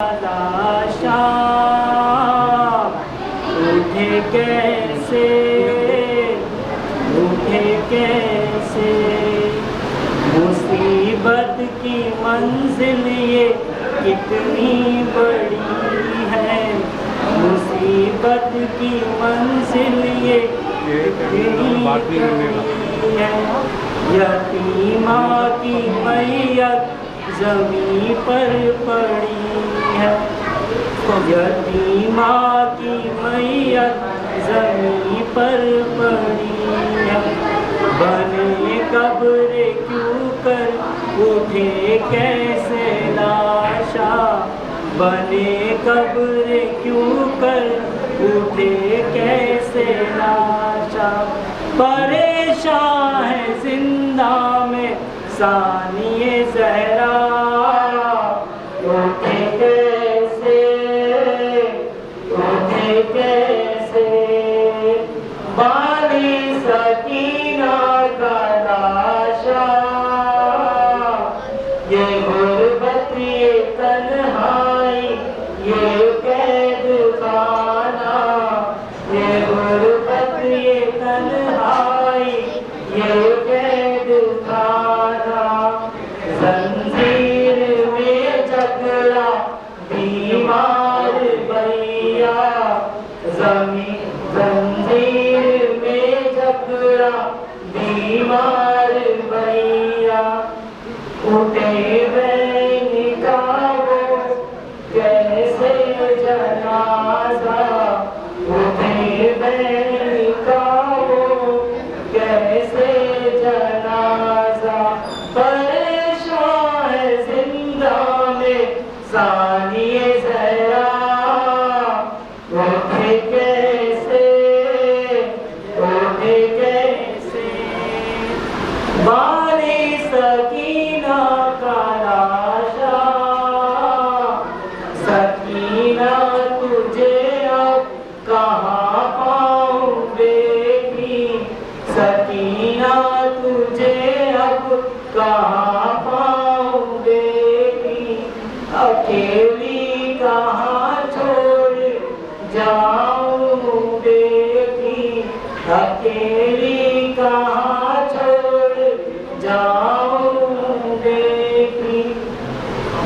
لاشا اٹھے کیسے مصیبت کی منزل یہ کتنی بڑی ہے، مصیبت کی منزل یہ کتنی بڑی ہے، یتیمہ کی میت زمین پر پڑی ہے، یتیمہ کی میت زمین پر پڑی ہے، بنے قبر کیوں کر اٹھے کیسے لاشا، بنے قبر کیوں کر اٹھے کیسے لاشا، پریشان ہے زندہ میں ثانی زہرا، اٹھے کیسے بالی سکینہ کا لاشا، یہ غربت یہ تنہائی یہ قید خانہ، یہ غربت یہ تنہائی یہ قید خانہ، زنجیر میں جکڑا بیمار بھیا، زنجیر میں جکڑا بیمار بھیا، اٹھے بین کا وہ کیسے جنازہ، اٹھے بین کا وہ کیسے جنازہ، پریشان ہے زندہ میں ثانی زہرا، اٹھے کیسے بالی سکینہ کا لاشا، سکینہ تجھے اب کہاں پاؤں بیٹی، سکینہ تجھے اب کہاں پاؤں بیٹی، اکیلی کہاں چھوڑ جاؤں بیٹی، اکیلی کہاں چھوڑ جاؤں بیٹی،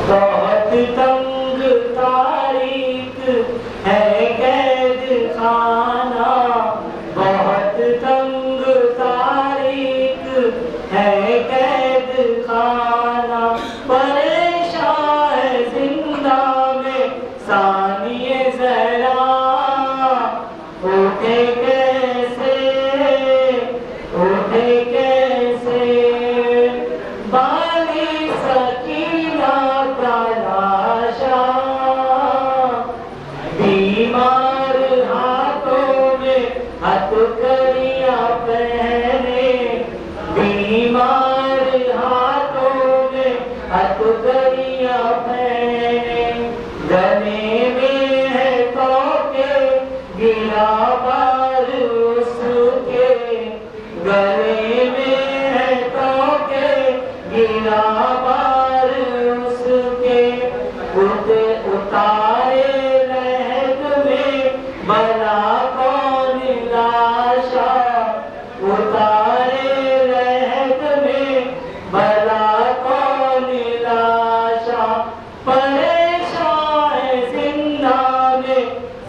بہت تنگ تاریک ہے قید خانہ، بہت تنگ تاریک ہے قید خانہ، پریشان ہے زندہ میں ثانی زہرا، اٹھے کیسے بالی سکینہ کا لاشا، بیمار ہاتھوں میں ہتھکڑیاں پہنے، بیمار ہاتھوں میں ہتھکڑیاں پہنے، گلے میں ہے توکے گرا بار اس کے، گلے میں ہے توکے گرا بار اس کے، اتارے رہد میں بنا کون لاشا، اتارے رہد میں بنا کون لاشا، پریشان ہے زندہ میں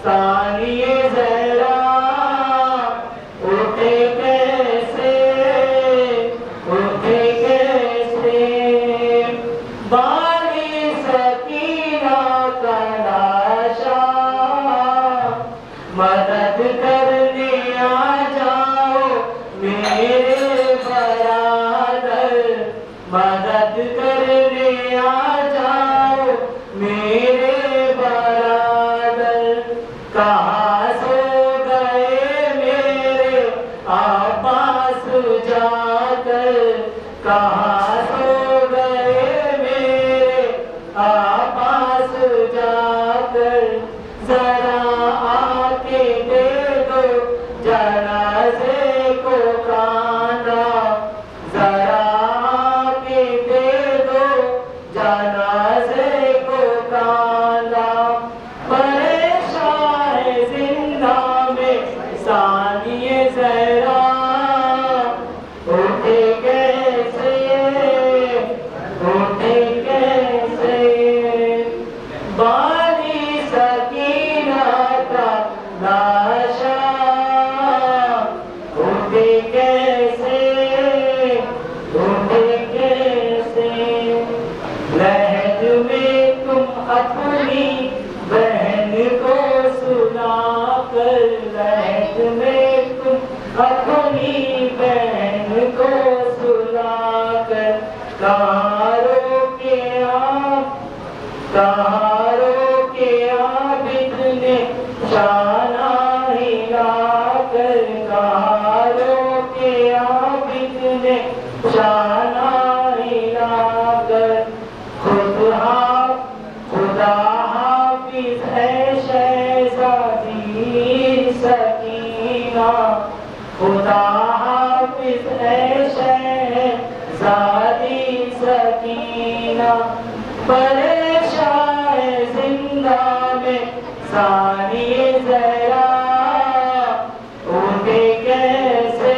ثانی زہرا، اٹھے کیسے بالی سکینہ کا لاشا، مدد کرنے آ جاؤ میرے برادر، مدد کرنے آ جاؤ میرے برادر، کہاں سو گئے میرے عباس جا کر، کہاں سو گئے میرے عباس جا کر، ذرا آ کے دے دو جنازے کو کاندھا، ذرا آ کے دے دو جنازے کو کاندھا، کو سلا کر کہاں روکے عابد نے شانہ ہلا کر کہاں روکے عابد نے شانہ ہلا کر خدا حافظ ہے شہزادی سکینہ خدا حافظ ہے شہزادی سکینہ پریشان زندہ میں ثانی زہرا اٹھے کیسے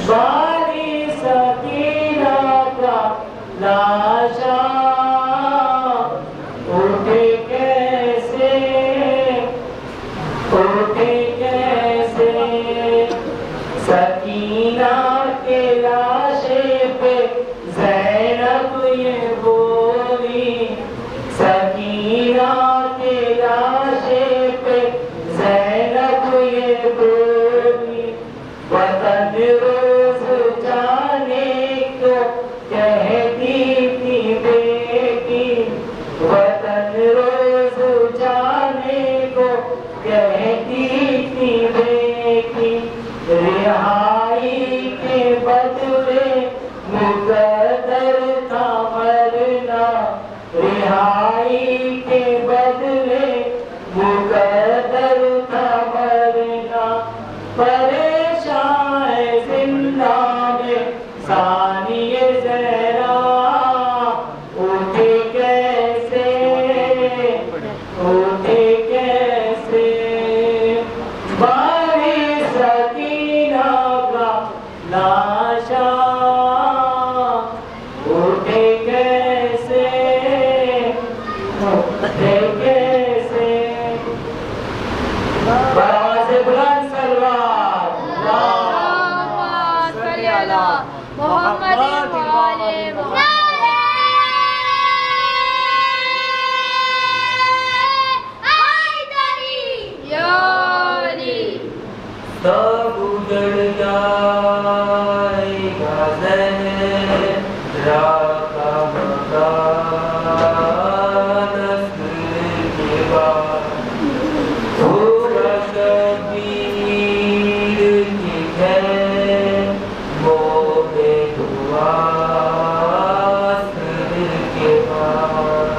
باری سکینہ کا لاشا اٹھے کیسے سکینہ کے لاشے پہ زینب یہ بولی سکینہ کے لاشے پہ زینب یہ بولی وطن روز جانے کو کہتی تھی بیٹی وطن روز جانے کو کہتی تھی بیٹی رہائی کے بدلے مقدر تھا مرنا رہائی کے بدلے مقدر تھا مرنا پریشان زندہ میں ثانی زہرا اٹھے کیسے باری سکینہ کا لاشا اٹھے کیسے آواز بلند سلوات اللہم صلی علی محمد وآل محمد سب اجڑ جائے گا زہرا کا مکان نسل کے بعد ہوگا شبیر کی خیر موت دعا نسل کے بعد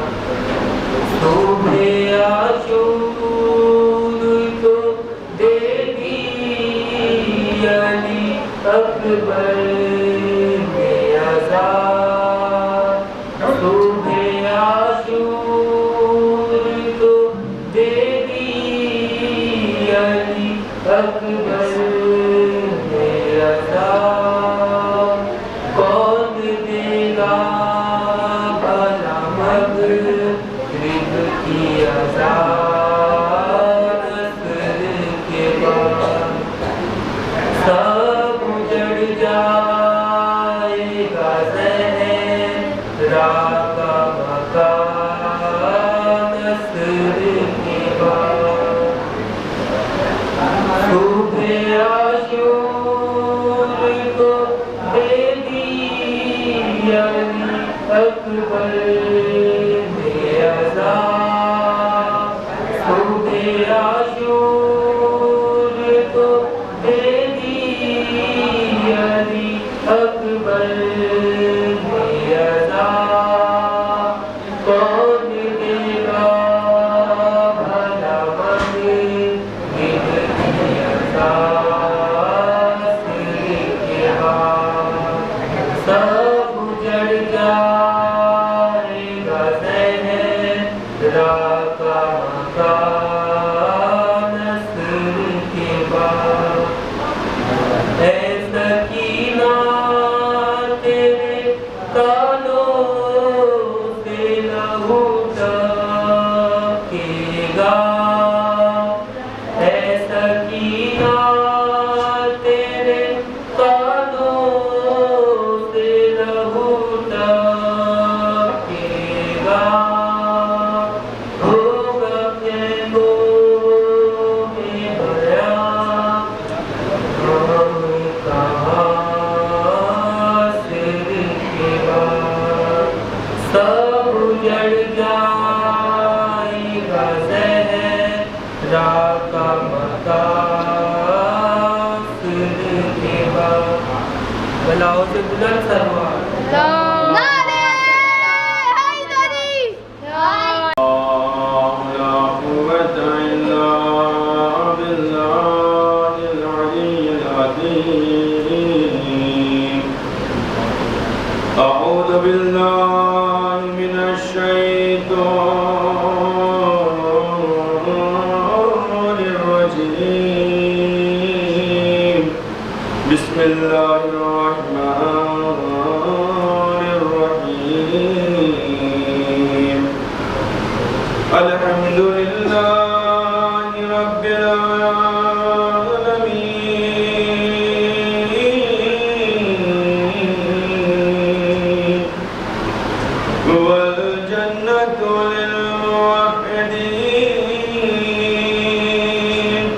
صبح عاشور تو دے دی علی اکبر نے عذاب صبح عاشور تو دے دی علی اکبر نے عذاب کون دے گا بھلا مغرب کی عذاب نسل کے بعد سب اجڑ جائے گا زہرا کا مکان نسل کے بعد صبح عاشور کو دے دی علی اکبر نے عذاب صبح عاشور کو دے دی علی اکبر نے عذاب کون دے گا بھلا مغرب کی عذاب نسل کے بعد سب اجڑ جائے گا زہرا سب اجڑ جائے گا زہرا کا مقاصد کے بعد بلاؤ سے بلند سروار أعوذ بالله من الشيطان الرجيم بسم الله الرحمن الرحيم الحمد لله رب العالمين والجنة للموحدين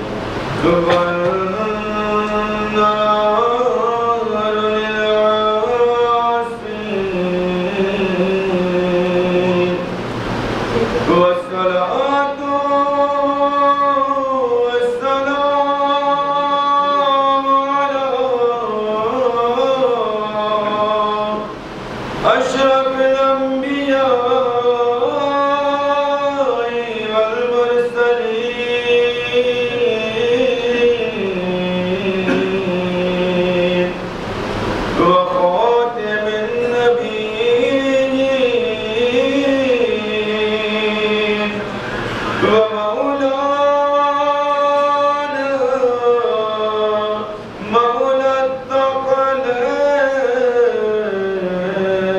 والنار للعاصين والصلاة والسلام على أشرف الأنبياء والمرسلين وخاتم النبيين ومولانا مولى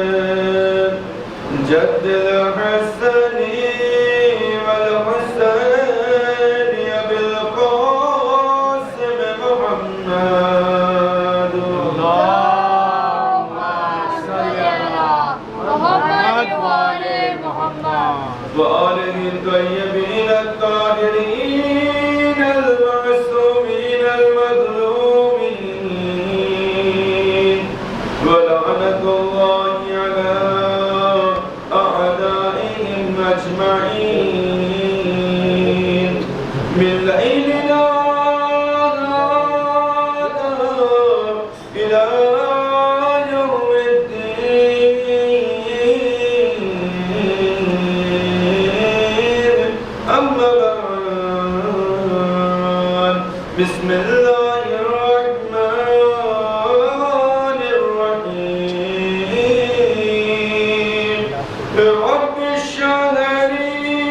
الثقلين جد الحسن والحسين أبي القاسم محمد اللهم صل على محمد وآل محمد وآله الطيبين الطاهرين المعصومين المظلومين ولعنة الله على أعدائهم أجمعين من ليلنا هذا إلى يوم الدين أما بعد بسم الله الرحمن الرحيم رب اشرح لي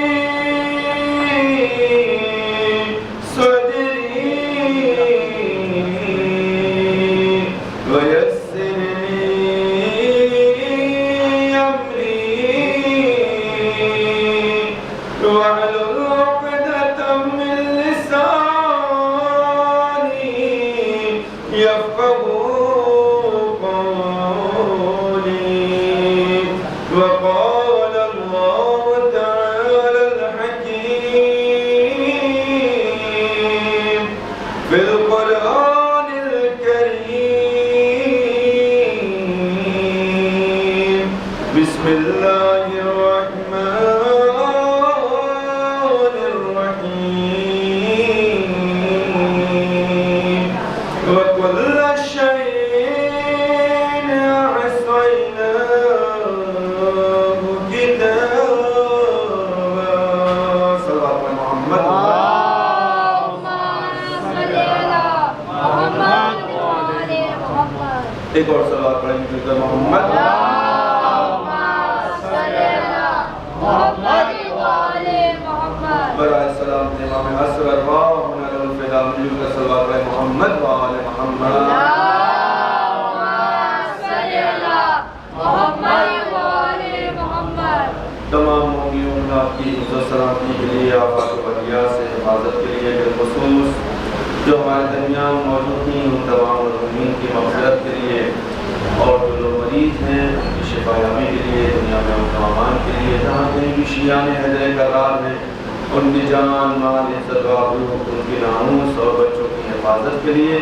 صدري ويسر لي أمري واحلل عقدة من لساني يفقهوا قولي وقال الله تعالى الحكيم في القرآن الكريم بسم الله الرحمن الرحيم وكل شيء أحصيناه كتابا صلى الله على محمد اللهم صل على محمد وآل محمد ایک اور صلوات پڑھیں گے محمد اللهم صل على محمد وآل محمد برائے السلام امام اصغر واہنا الفدا ملیو کا صلوات پڑھیں محمد وآل محمد اللهم صل على محمد وآل محمد تمام مومنوں کی عزت سلامتی کے لیے آفات و بلیات سے حفاظت کے لیے بالخصوص جو ہمارے درمیان موجود ہیں ان تمام مظلومین کی مغفرت کے لیے اور جو لوگ مریض ہیں ان کی شفا یابی کے لیے دنیا میں ان کا امان کے لیے جہاں کہیں بھی شیعان حیدر کرار ہیں ان کی جان مال عزت و آبرو ان کی ناموس اور بچوں کی حفاظت کے لیے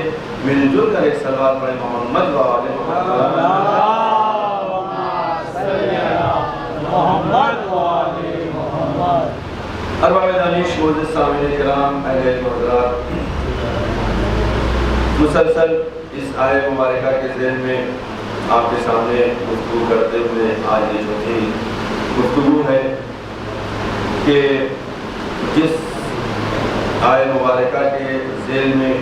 مل جل کر ایک صلوات پڑھیں محمد و آل محمد معزز سامعین کرام، اہل حضرات، مسلسل اس آیہ مبارکہ کے ذیل میں آپ کے سامنے گفتگو کرتے ہوئے آج یہ جو تھی گفتگو ہے کہ جس آیہ مبارکہ کے ذیل میں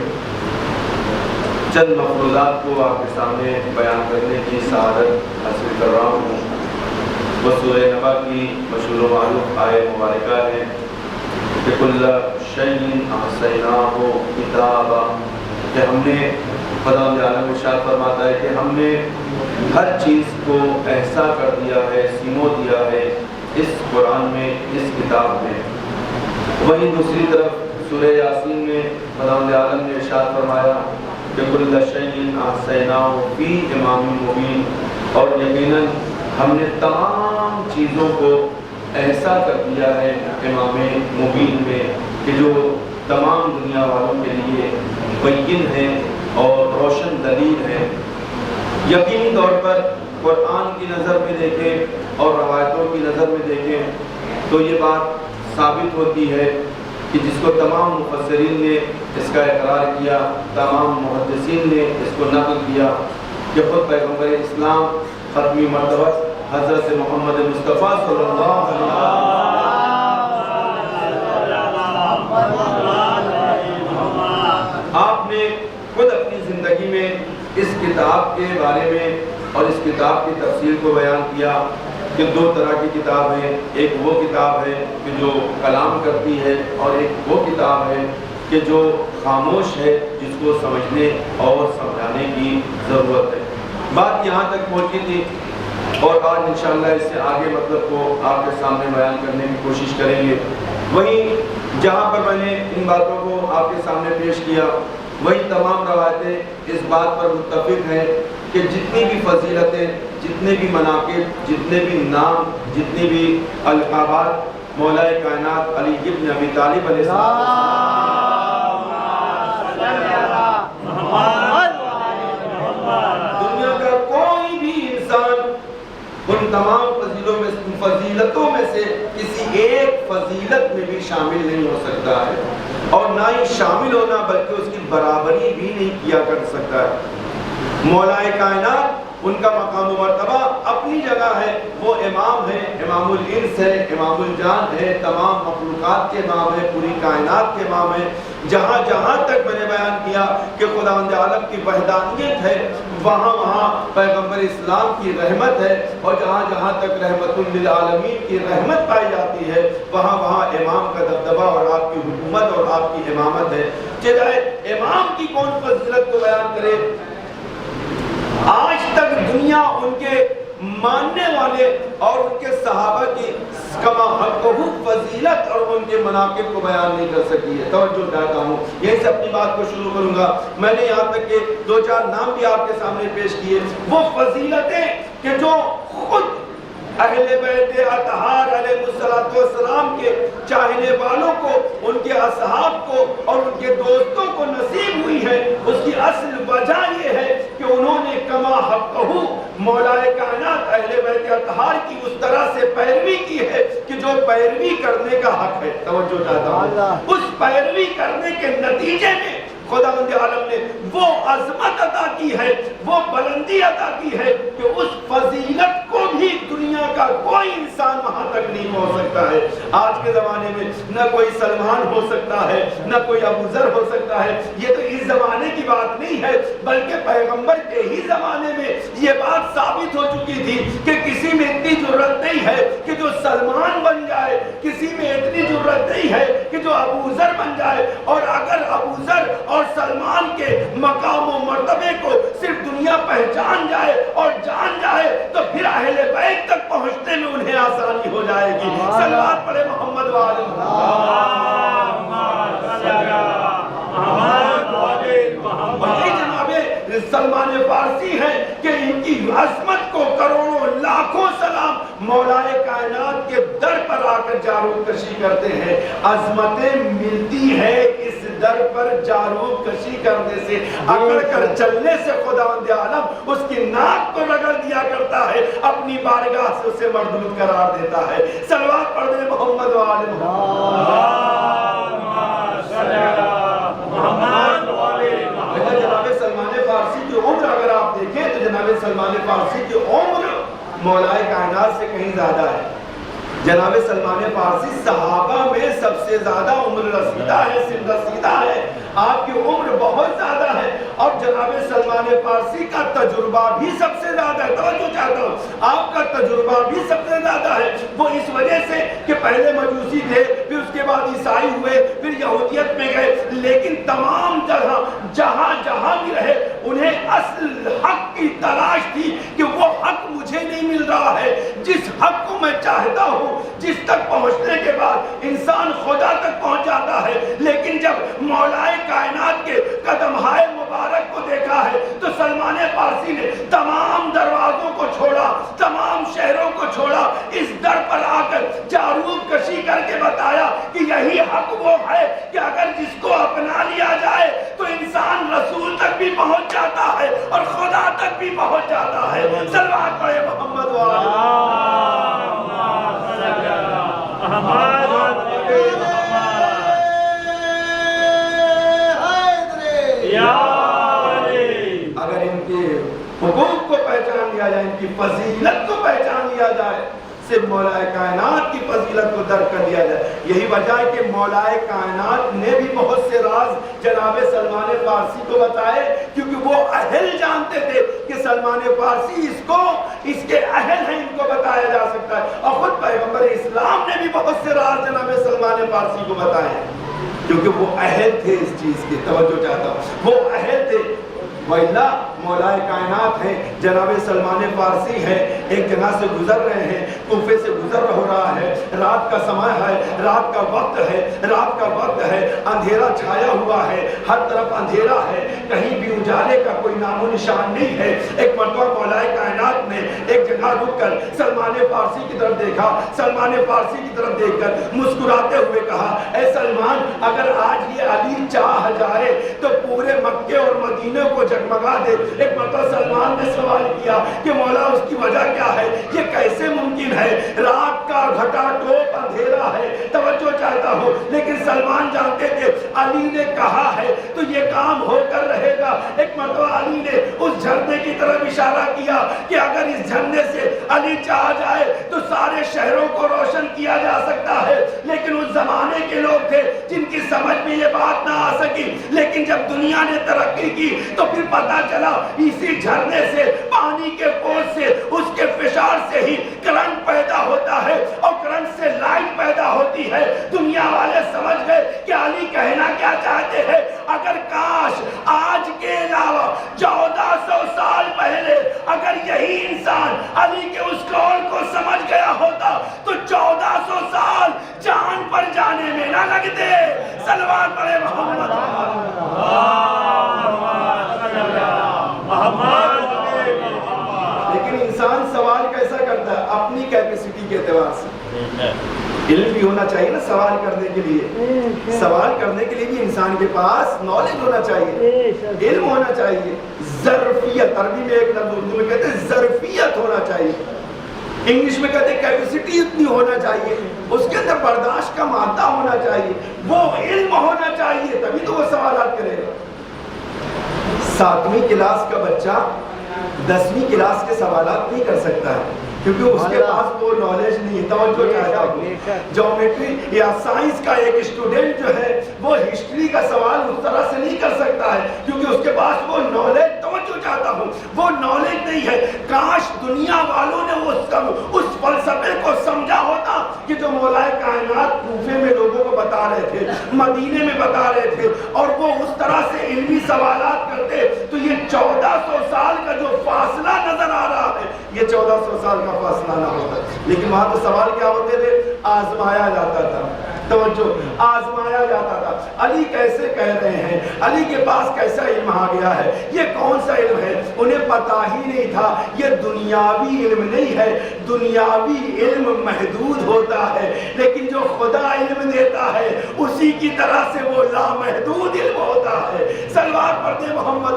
چند مفروضات کو آپ کے سامنے بیان کرنے کی سعادت حاصل کر رہا ہوں، وہ سورہ نبا کی مشہور و معروف آیہ مبارکہ ہے کہ کل شیء احصیناہ کتابا، کہ ہم نے خداوند عالم ارشاد فرماتا ہے کہ ہم نے ہر چیز کو احصا کر دیا ہے، سیمو دیا ہے اس قرآن میں، اس کتاب میں۔ وہیں دوسری طرف سورہ یاسین میں خداوند عالم نے ارشاد فرمایا کہ کل شیء احصیناہ فی امام مبین، اور یقیناً ہم نے تمام چیزوں کو احصا کر دیا ہے امام مبین میں، کہ جو تمام دنیا والوں کے لیے بین ہے اور روشن دلیل ہے۔ یقینی طور پر قرآن کی نظر میں دیکھیں اور روایتوں کی نظر میں دیکھیں تو یہ بات ثابت ہوتی ہے کہ جس کو تمام مفسرین نے اس کا اقرار کیا، تمام محدثین نے اس کو نقل کیا کہ خود پیغمبر اسلام ختمی مرتبہ حضرت محمد مصطفیٰ صلی اللہ علیہ وسلم آپ نے خود اپنی زندگی میں اس کتاب کے بارے میں اور اس کتاب کی تفصیل کو بیان کیا کہ دو طرح کی کتاب ہے، ایک وہ کتاب ہے کہ جو کلام کرتی ہے اور ایک وہ کتاب ہے کہ جو خاموش ہے، جس کو سمجھنے اور سمجھانے کی ضرورت ہے۔ بات یہاں تک پہنچی تھی اور آج انشاءاللہ اس سے آگے مطلب کو آپ کے سامنے بیان کرنے کی کوشش کریں گے۔ وہیں جہاں پر میں نے ان باتوں کو آپ کے سامنے پیش کیا، وہی تمام روایتیں اس بات پر متفق ہیں کہ جتنی بھی فضیلتیں، جتنے بھی مناقب، جتنے بھی نام، جتنی بھی القابات مولا کائنات علی ابن ابی طالب علیہ السلام، دنیا کا کوئی بھی انسان ان تمام فضیلتوں میں سے کسی ایک فضیلت میں بھی شامل نہیں ہو سکتا ہے، اور نہ ہی شامل ہونا بلکہ اس کی برابری بھی نہیں کیا کر سکتا ہے۔ مولا کائنات ان کا مقام و مرتبہ اپنی جگہ ہے، وہ امام ہے، امام الانس ہے، امام الجان ہے، تمام مخلوقات کے امام ہے، پوری کائنات کے امام ہے۔ جہاں جہاں تک میں نے بیان کیا کہ خداوند عالم کی وحدانیت ہے، وہاں وہاں پیغمبر اسلام کی رحمت ہے، اور جہاں جہاں تک رحمت للعالمین کی رحمت پائی جاتی ہے وہاں وہاں امام کا دبدبہ اور آپ کی حکومت اور آپ کی امامت ہے۔ چاہے امام کی کون فضیلت کو بیان کرے، آج تک دنیا ان کے ماننے والے اور ان کے صحابہ کی کما حق فضیلت اور ان کے مناقب کو بیان نہیں کر سکی ہے۔ توجہ چاہتا ہوں، یہیں سے اپنی بات کو شروع کروں گا۔ میں نے یہاں تک کہ دو چار نام بھی آپ کے سامنے پیش کیے، وہ فضیلتیں کہ جو خود اہل بیت اطہار علیہ السلام کے چاہنے والوں کو، ان کے اصحاب کو اور ان کے دوستوں کو نصیب ہوئی ہے، اس کی اصل وجہ یہ ہے کہ انہوں نے کما حقہ مولا کائنات اہل بیت اطہار کی اس طرح سے پیروی کی ہے کہ جو پیروی کرنے کا حق ہے۔ توجہ چاہتا ہوں، اس پیروی کرنے کے نتیجے میں خداوند عالم نے وہ عظمت عطا کی ہے، وہ بلندی عطا کی ہے کہ اس فضیلت کو بھی دنیا کا کوئی انسان وہاں تک نہیں پہنچ سکتا ہے۔ آج کے زمانے میں نہ کوئی سلمان ہو سکتا ہے، نہ کوئی ابو ذر ہو سکتا ہے۔ یہ تو اس زمانے کی بات نہیں ہے، بلکہ پیغمبر کے ہی زمانے میں یہ بات ثابت ہو چکی تھی کہ کسی میں اتنی جرأت نہیں ہے کہ جو سلمان بن جائے، کسی میں اتنی جرأت نہیں ہے کہ جو ابو ذر بن جائے، اور اگر ابو ذر اور سلمان کے مقام و مرتبے کو صرف دنیا پہچان جائے اور جان جائے تو پھر اہل بیت تک پہنچنے میں انہیں آسانی ہو جائے گی۔ صلوات پڑھے محمد وآل سلمان فارسی ہے کہ ان کی عظمت کو کروڑوں لاکھوں سلام مولا کائنات کے در پر آ کر جارو کشی کرتے ہیں۔ عظمتیں ملتی ہے اس در پر جارو کشی کرنے سے، اکڑ کر چلنے سے خداوند عالم اس کی ناک کو رگڑ دیا کرتا ہے، اپنی بارگاہ سے اسے مردود قرار دیتا ہے۔ صلوات پڑھ دیں محمد و آل محمد۔ جناب سلمان فارسی کی عمر مولائے کائنات سے کہیں زیادہ ہے. جناب سلمان فارسی صحابہ میں سب سے زیادہ عمر رسیدہ ہے، سن رسیدہ ہے، آپ کی عمر بہت زیادہ ہے. اور جناب سلمان فارسی کا تجربہ بھی سب سے زیادہ ہے. توجہ چاہتا ہوں، آپ کا تجربہ بھی سب سے زیادہ ہے. وہ اس وجہ سے کہ پہلے مجوسی تھے، پھر اس کے بعد عیسائی ہوئے، پھر یہودیت میں گئے، لیکن تمام جگہ جہاں جہاں بھی رہے انہیں اصل حق کی تلاش تھی کہ وہ حق مجھے نہیں مل رہا ہے، جس حق کو میں چاہتا ہوں، جس تک پہنچنے کے بعد انسان خدا تک پہنچ جاتا ہے. لیکن جب مولائے کائنات کے قدمہائے مبارک کو دیکھا ہے تو سلمان فارسی نے تمام دروازوں کو چھوڑا، تمام شہروں کو چھوڑا، اس در پر آ کر جاروب کشی کر کے بتایا کہ یہی حق وہ ہے کہ اگر جس کو اپنا لیا جائے تو انسان رسول تک بھی پہنچ جاتا ہے اور خدا تک بھی پہنچ جاتا ہے. صلوات پڑھے محمد اگر ان کے حقوق کو پہچان لیا جائے، ان کی فضیلت کو پہچان لیا جائے، صرف مولا کائنات کی فضیلت کو درک کر لیا جائے. یہی وجہ ہے کہ مولا کائنات نے بھی بہت سے راز جناب سلمان فارسی کو بتائے، کیونکہ وہ اہل جانتے تھے کہ سلمان فارسی اس کے اہل ہیں، ان کو بتایا جا سکتا ہے. اور خود پیغمبر اسلام نے بھی بہت سے راز جناب سلمان فارسی کو بتائے، کیونکہ وہ اہل تھے اس چیز کے. توجہ چاہتا ہوں، وہ اہل تھے. وَإِلَّا مولا کائنات ہیں، جناب سلمان فارسی ہے، ایک جگہ سے گزر رہے ہیں، کوفے سے گزر ہو رہا ہے، رات کا سمے ہے، رات کا وقت ہے، رات کا وقت ہے، اندھیرا چھایا ہوا ہے، ہر طرف اندھیرا ہے، کہیں بھی اجالے کا کوئی نام و نشان نہیں ہے. ایک مرتبہ مولا کائنات نے ایک جگہ رک کر سلمان فارسی کی طرف دیکھا، سلمان فارسی کی طرف دیکھ کر مسکراتے ہوئے کہا، اے سلمان، اگر آج یہ علی چاہ جائے تو پورے مکے اور مدینے کو جگمگا دے. ایک مرتبہ سلمان نے سوال کیا کہ مولا اس کی وجہ کیا ہے، یہ کیسے ممکن ہے، رات کا گھٹا ٹوپ اندھیرا ہے. توجہ چاہتا ہوں، لیکن سلمان جانتے تھے علی نے کہا ہے تو یہ کام ہو کر رہے گا. ایک مرتبہ علی نے اس جھرنے کی طرف اشارہ کیا کہ اگر اس جھرنے سے علی چاہ جائے تو سارے شہروں کو روشن کیا جا سکتا ہے. لیکن اس زمانے کے لوگ تھے جن کی سمجھ میں یہ بات نہ آ سکی. لیکن جب دنیا نے ترقی کی تو پھر پتا چلا اسی جھرنے سے، پانی کے پوچھ سے، اس کے فشار سے ہی کرنٹ پیدا ہوتا ہے اور کرنٹ سے لائٹ پیدا ہوتی ہے. دنیا والے سمجھ گئے کہ علی کہنا کیا چاہتے ہیں. اگر کاش آج کے علاوہ 1400 سال پہلے اگر یہی انسان علی کے اس قول کو سمجھ گیا ہوتا تو 1400 سال جان پر جانے میں نہ لگتے. صلوات پڑھے محمد. لیکن انسان سوال کیسا کرتا ہے؟ اپنی کیپیسٹی کے اعتبار سے. علم بھی ہونا چاہیے نا سوال کرنے کے لیے. سوال کرنے کے لیے بھی انسان کے پاس نالج ہونا چاہیے، علم ہونا چاہیے. ظرفیت، عربی میں ایک لفظ اردو میں کہتے ہیں ظرفیت ہونا چاہیے، انگلش میں کہتے ہیں کیپیسٹی اتنی ہونا چاہیے، اس کے اندر برداشت کا مادہ ہونا چاہیے، وہ علم ہونا چاہیے، تبھی تو وہ سوالات کرے گا. 7ویں کلاس کا بچہ 10ویں کلاس کے سوالات نہیں کر سکتا ہے، کیونکہ اس کے پاس وہ نالج نہیں. توجہ چاہتا ہوں، جیومیٹری یا سائنس کا ایک اسٹوڈنٹ جو ہے وہ ہسٹری کا سوال اس طرح سے نہیں کر سکتا ہے، کیونکہ اس کے پاس وہ نالج، توجہ چاہتا ہوں، وہ نالج نہیں ہے. کاش دنیا والوں نے اس فلسفے کو سمجھا ہوتا کہ جو مولا کائنات کوفے میں لوگوں کو بتا رہے تھے، مدینے میں بتا رہے تھے، اور وہ اس طرح سے علمی سوالات کرتے تو یہ 1400 سال کا جو فاصلہ نظر آ رہا ہے یہ 1400 سال کا فاصلہ نہ ہوتا. لیکن وہاں تو سوال کیا ہوتے تھے؟ آزمایا جاتا تھا. توجہ، آزمایا جاتا تھا. علی کیسے کہہ رہے ہیں، علی کے پاس کیسا علم آ گیا ہے، یہ کون سا علم ہے؟ انہیں پتا ہی نہیں تھا یہ دنیاوی علم نہیں ہے. دنیاوی علم محدود ہوتا ہے، لیکن جو خدا علم دیتا ہے اسی کی طرح سے وہ لامحدود علم ہوتا ہے. صلوات پڑھتے محمد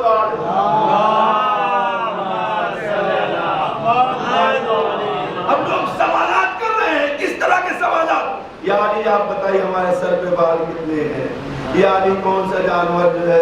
اب لوگ سوالات کر رہے ہیں. کس طرح کے سوالات؟ یا علی آپ بتائیے ہمارے سر پہ بال کتنے ہیں، یا علی کون سا جانور جو ہے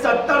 70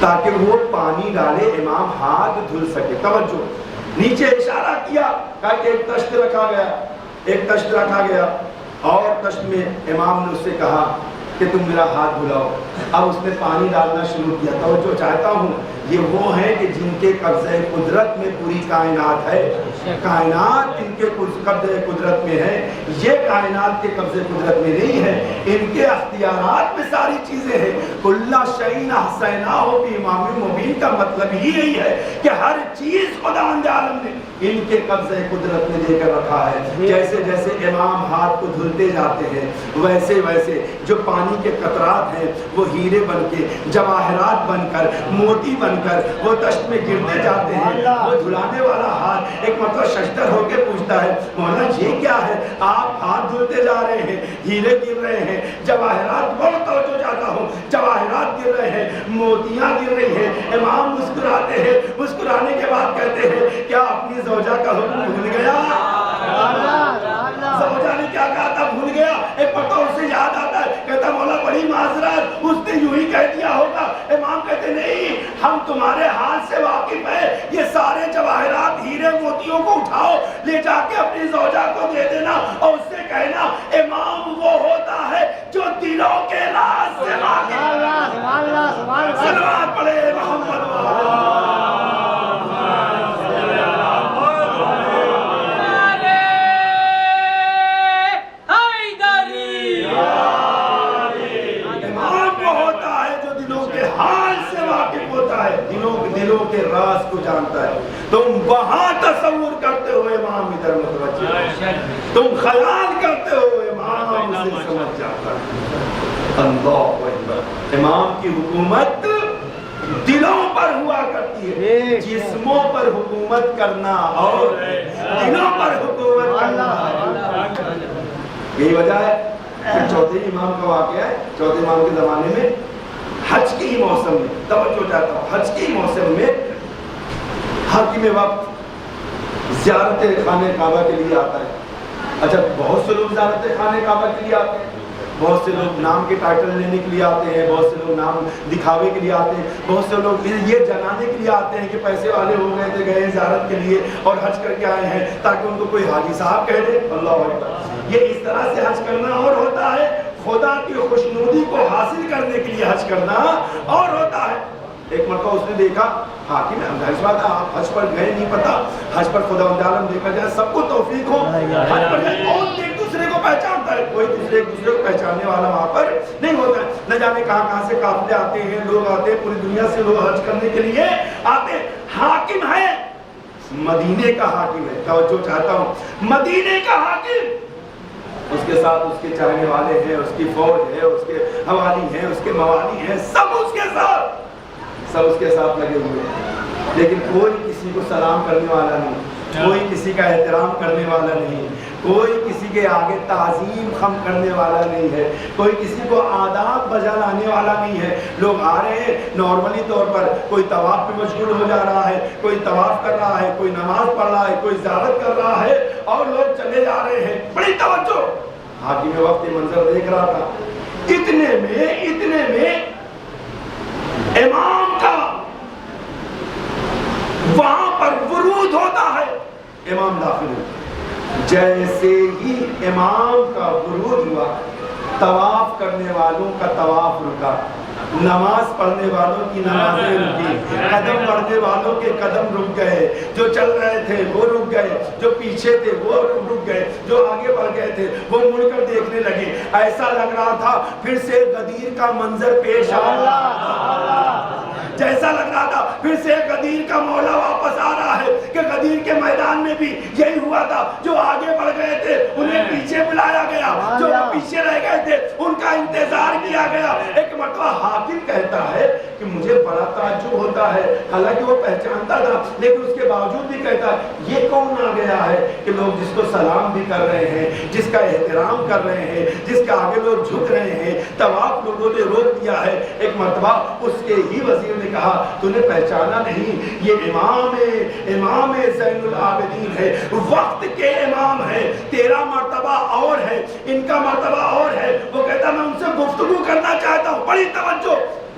تاکہ وہ پانی ڈالے، امام ہاتھ دھل سکے. توجہ، نیچے اشارہ کیا، کہا کہ ایک تشت رکھا گیا اور تشت میں امام نے اس سے کہا کہ تم میرا ہاتھ دھلاؤ. اب اس نے پانی ڈالنا شروع کیا. توجہ چاہتا ہوں، یہ وہ ہیں کہ جن کے قبضہ قدرت میں پوری کائنات ہے. کائنات ان کے قبضہ قدرت میں ہے، یہ کائنات کے قبضہ قدرت میں نہیں ہے. ان کے اختیارات میں ساری چیزیں ہیں. کُلَّ شَيْءٍ أَحْصَيْنَاهُ فِي إِمَامٍ مُبِينٍ کا مطلب ہی یہی ہے کہ ہر چیز خداوند عالم نے ان کے قبضہ قدرت میں دے کر رکھا ہے. جیسے جیسے امام ہاتھ کو دھلتے جاتے ہیں، ویسے ویسے جو پانی کے قطرات ہیں وہ ہیرے بن کے، جواہرات بن کر، موتی بن کر وہ تشت میں گرتے جاتے ہیں. وہ دھلانے والا ہاتھ ایک مرتبہ ششدر ہو کے پوچھتا ہے، مولانا یہ کیا ہے؟ آپ ہاتھ دھلتے جا رہے ہیں، ہیرے گر رہے ہیں، جواہرات، بہت توجہ چاہتا ہوں، جواہرات گر رہے ہیں، موتیاں گر رہی ہیں. امام مسکراتے ہیں. مسکرانے کے بعد کہتے ہیں، کیا اپنی زوجہ کا حکم بھول گیا؟ زوجہ نے کیا کہا تھا؟ بھول گیا. ایک مرتبہ اسے یاد آتا ہے، کہتا مولا بڑی معذرت، اس نے یوں ہی کہہ دیا ہوگا. امام کہتے نہیں، ہم تمہارے حال سے واقف ہیں. یہ سارے جواہرات، ہیرے، موتیوں کو اٹھاؤ، لے جا کے اپنی زوجہ کو دے دینا اور اس سے کہنا امام وہ ہوتا ہے جو دلوں کے راز سے واقف ہے. صلوات پڑھے محمد. دلوں کے راز کو جانتا ہے. تم وہاں تصور کرتے ہو امام ادھر متوجہ، تم خیال کرتے ہو امام اسے سمجھ جاتا ہے. اللہ اکبر. امام کی حکومت دلوں پر ہوا کرتی ہے. جسموں پر حکومت کرنا اور دلوں پر حکومت کرنا. یہی وجہ ہے کہ چوتھے امام کا واقعہ ہے. چوتھے امام کے زمانے میں حج کے ہی موسم میں، توجہ چاہتا ہوں، حج کے ہی موسم میں حاکم وقت زیارت خانہ کعبہ کے لیے آتا ہے. اچھا، بہت سے لوگ زیارت خانہ کعبہ کے لیے آتے ہیں، بہت سے لوگ نام کے ٹائٹل لینے کے لیے آتے ہیں، بہت سے لوگ نام دکھاوے کے لیے آتے ہیں، بہت سے لوگ یہ جنانے کے لیے آتے ہیں کہ پیسے والے ہو گئے تھے، گئے زیارت کے لیے اور حج کر کے آئے ہیں تاکہ ان کو کوئی حاجی صاحب کہہ دے. اللہ اکبر. یہ اس طرح سے حج کرنا اور ہوتا ہے، خدا کی خوشنودی کو حاصل کرنے کے لیے حج کرنا اور ہوتا ہے. ایک مرتبہ اس نے دیکھا حاکم ہے، ظاہر بات ہے آپ حج پر گئے نہیں پتا، حج پر خدا عالم دیکھا جائے سب کو توفیق ہو، حج پر جائے کون ایک دوسرے کو پہچانتا ہے؟ کوئی ایک دوسرے کو پہچاننے والا وہاں پر نہیں ہوتا ہے. نہ جانے کہاں سے قافلے آتے ہیں، لوگ آتے ہیں، پوری دنیا سے لوگ حج کرنے کے لیے آتے ہیں. حاکم ہے، مدینے کا حاکم ہے. توجہ چاہتا ہوں، مدینے کا حاکم، اس کے ساتھ اس کے چاہنے والے ہیں، اس کی فوج ہے، اس کے حوالی ہیں، اس کے موالی ہیں، سب اس کے ساتھ لگے ہوئے ہیں. لیکن کوئی کسی کو سلام کرنے والا نہیں، کوئی کسی کا احترام کرنے والا نہیں، کوئی کسی کے آگے تعظیم خم کرنے والا نہیں ہے، کوئی کسی کو آداب بجا لانے والا نہیں ہے. لوگ آ رہے ہیں نارملی طور پر، کوئی طواف پہ مشغول ہو جا رہا ہے، کوئی طواف کر رہا ہے، کوئی نماز پڑھ رہا ہے، کوئی زیارت کر رہا ہے اور لوگ چلے جا رہے ہیں. بڑی توجہ. حاکم وقت یہ منظر دیکھ رہا تھا. اتنے میں امام کا وہاں پر ورود ہوتا ہے. امام داخل ہوتا. جیسے ہی امام کا ورود ہوا، طواف کرنے والوں کا طواف رکا، نماز پڑھنے والوں کی نمازیں رکی، قدم بڑھنے والوں کے قدم رک گئے، جو چل رہے تھے وہ رک گئے، جو پیچھے تھے وہ رک گئے، جو آگے بڑھ گئے تھے وہ مڑ کر دیکھنے لگے. ایسا لگ رہا تھا پھر سے غدیر کا منظر پیش آ رہا، جیسا لگ رہا تھا پھر سے غدیر کا مولا واپس آ رہا ہے کہ غدیر کے میدان میں بھی یہی ہوا تھا. جو آگے بڑھ گئے تھے انہیں پیچھے بلایا گیا، جو پیچھے رہ گئے تھے ان کا انتظار کیا گیا. ایک مرتبہ حاکم کہتا ہے کہ مجھے بڑا تعجب ہوتا ہے، حالانکہ وہ پہچانتا تھا لیکن اس کے باوجود بھی کہتا ہے یہ کون آ گیا ہے کہ لوگ جس کو سلام بھی کر رہے ہیں، جس کا احترام کر رہے ہیں، جس کے آگے لوگ جھک رہے ہیں، طواف لوگوں نے روک دیا ہے. ایک مرتبہ اس کے ہی وزیر نے کہا تو نے پہچانا نہیں؟ یہ امام زین العابدین ہے، وقت کے امام ہے. تیرا مرتبہ اور ہے، ان کا مرتبہ اور ہے. وہ کہتا میں ان سے گفتگو کرنا چاہتا ہوں. بڑی توجہ.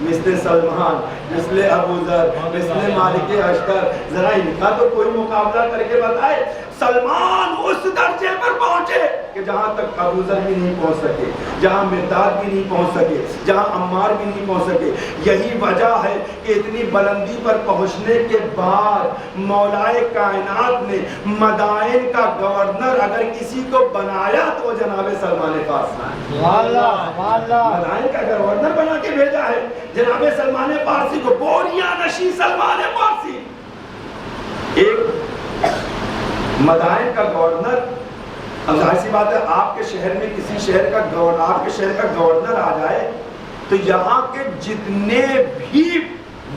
مثل سلمان، مثل ابو ذر، مثل مالک اشتر، ذرا ان کا تو کوئی مقابلہ کر کے بتائے۔ سلمان اس درجے پر پہنچے کہ جہاں تک ابو ذر بھی نہیں پہنچ سکے، جہاں مقداد بھی نہیں پہنچ سکے، جہاں عمار بھی نہیں پہنچ سکے۔ یہی وجہ ہے کہ اتنی بلندی پر پہنچنے کے بعد مولائے کائنات نے مدائن کا گورنر اگر کسی کو بنایا تو وہ جناب سلمان فارسی، مدائن کا گورنر بنا کے بھیجا ہے جناب سلمان فارسی کو، بوریا نشی سلمان فارسی۔ ایک مدائن کا گورنر، اب ظاہر سی بات ہے آپ کے شہر میں کسی شہر کا گورنر، آپ کے شہر کا گورنر آ جائے تو یہاں کے جتنے بھی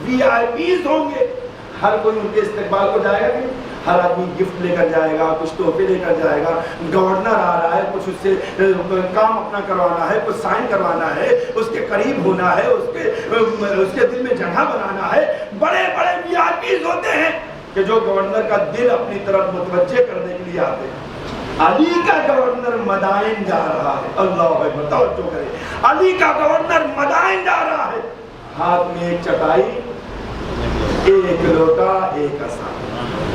وی آئی پیز ہوں گے ہر کوئی ان کے استقبال کو جائے گا کہ ہر آدمی گفٹ لے کر جائے گا، کچھ تحفے لے کر جائے گا۔ گورنر آ رہا ہے، کچھ اس سے کام اپنا کروانا ہے، کچھ سائن کروانا ہے، اس کے قریب ہونا ہے، اس کے دل میں جگہ بنانا ہے۔ بڑے بڑے وی آئی پیز ہوتے ہیں کہ جو گورنر کا دل اپنی طرف متوجہ کرنے کے لیے آتے ہیں۔ علی کا گورنر مدائن جا رہا ہے، اللہ اکبر، توجہ کرے، علی کا گورنر مدائن جا رہا ہے، ہاتھ میں ایک چٹائی، ایک لوٹا، ایک عصا،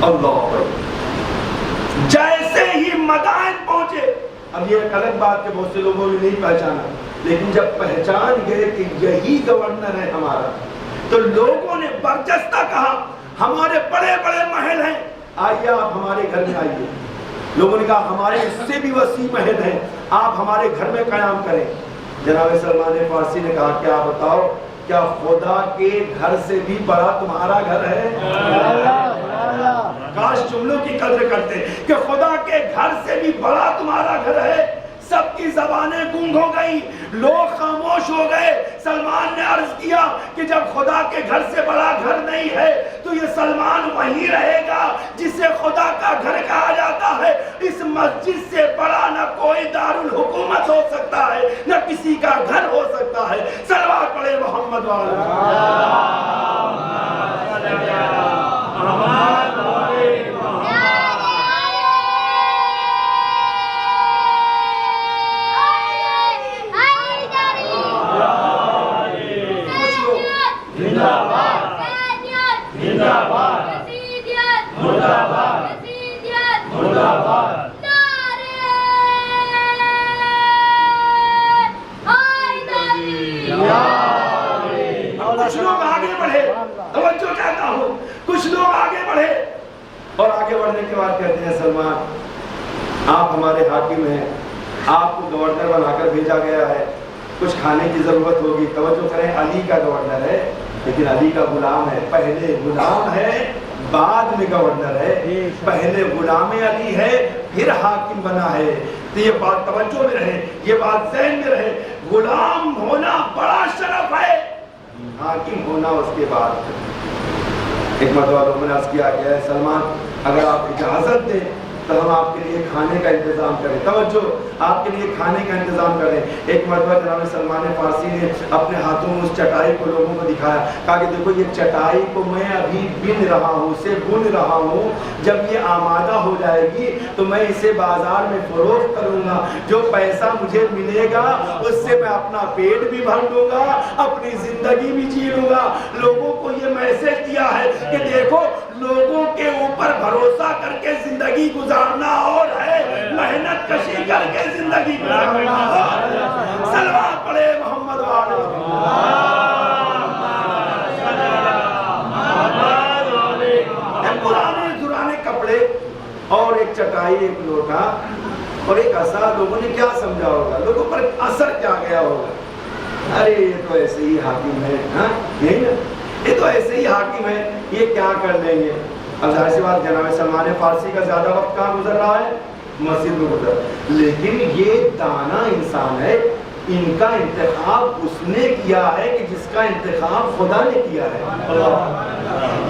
اللہ اکبر۔ جیسے ہی مدائن پہنچے، اب یہ ایک الگ بات کہ بہت سے لوگوں نے نہیں پہچانا، لیکن جب پہچان گئے کہ یہی گورنر ہے ہمارا تو لوگوں نے برجستہ کہا ہمارے بڑے بڑے محل ہیں، آئیے آپ ہمارے گھر میں آئیے۔ لوگوں نے کہا ہمارے اس سے بھی وسیع محل ہیں، آپ ہمارے گھر میں قیام کریں۔ جناب سلمان فارسی نے کہا کیا بتاؤ، کیا خدا کے گھر سے بھی بڑا تمہارا گھر ہے؟ کاش جملوں کی قدر کرتے کہ خدا کے گھر سے بھی بڑا تمہارا گھر ہے۔ سب کی زبانیں گونگ ہو گئی، لوگ خاموش ہو گئے۔ سلمان نے عرض کیا کہ جب خدا کے گھر سے بڑا گھر نہیں ہے تو یہ سلمان وہی رہے گا جسے خدا کا گھر کہا جاتا ہے۔ اس مسجد سے بڑا نہ کوئی دارالحکومت ہو سکتا ہے، نہ کسی کا گھر ہو سکتا ہے۔ صلوات پڑھے محمد کچھ لوگ آگے بڑھے، توجہ چاہتا ہوں، کچھ لوگ آگے بڑھے اور آگے بڑھنے کے بعد کہتے ہیں سلمان آپ ہمارے حاکم ہیں، آپ کو گورنر بنا کر بھیجا گیا ہے، کچھ کھانے کی ضرورت ہوگی۔ توجہ کریں، علی کا گورنر ہے لیکن علی کا غلام ہے، پہلے غلام ہے بعد میں گورنر ہے، پہلے غلام علی ہے پھر حاکم بنا ہے۔ تو یہ بات توجہ میں رہے، یہ بات ذہن میں رہے، غلام ہونا بڑا شرف ہے، حاکم ہونا اس کے بعد۔ ایک مرتبہ لوگوں نے عرض کیا کہ اے سلمان اگر آپ اجازت دیں تو ہم آپ کے لیے کھانے کا انتظام کریں، توجہ، آپ کے لیے کھانے کا انتظام کریں۔ ایک مرتبہ جناب سلمان فارسی نے اپنے ہاتھوں میں اس چٹائی کو لوگوں کو دکھایا، کہا کہ دیکھو یہ چٹائی کو میں ابھی بن رہا ہوں، اسے بن رہا ہوں، جب یہ آمادہ ہو جائے گی تو میں اسے بازار میں فروخت کروں گا، جو پیسہ مجھے ملے گا اس سے میں اپنا پیٹ بھی بھر لوں گا، اپنی زندگی بھی جی لوں گا۔ لوگوں کو یہ میسج دیا ہے کہ دیکھو لوگوں کے اوپر بھروسہ کر کے زندگی گزارنا اور ہے، محنت کشی کر کے زندگی گزارنا اور ہے۔ صلوات پڑھے محمد والے۔ پرانے زرانے کپڑے اور ایک چٹائی، ایک لوٹا اور ایک عصا، لوگوں نے کیا سمجھا ہوگا، لوگوں پر اثر کیا گیا ہوگا، ارے یہ تو ایسے ہی حاکم ہے، ہاں یہی نا، یہ تو ایسے ہی حاکم ہے، یہ کیا کر لیں گے۔ اب ظاہر سی بات جناب سلمان فارسی کا زیادہ وقت کہاں گزر رہا ہے، مسجد میں گزر، لیکن یہ دانا انسان ہے، ان کا انتخاب اس نے کیا ہے کہ جس کا انتخاب خدا نے کیا ہے،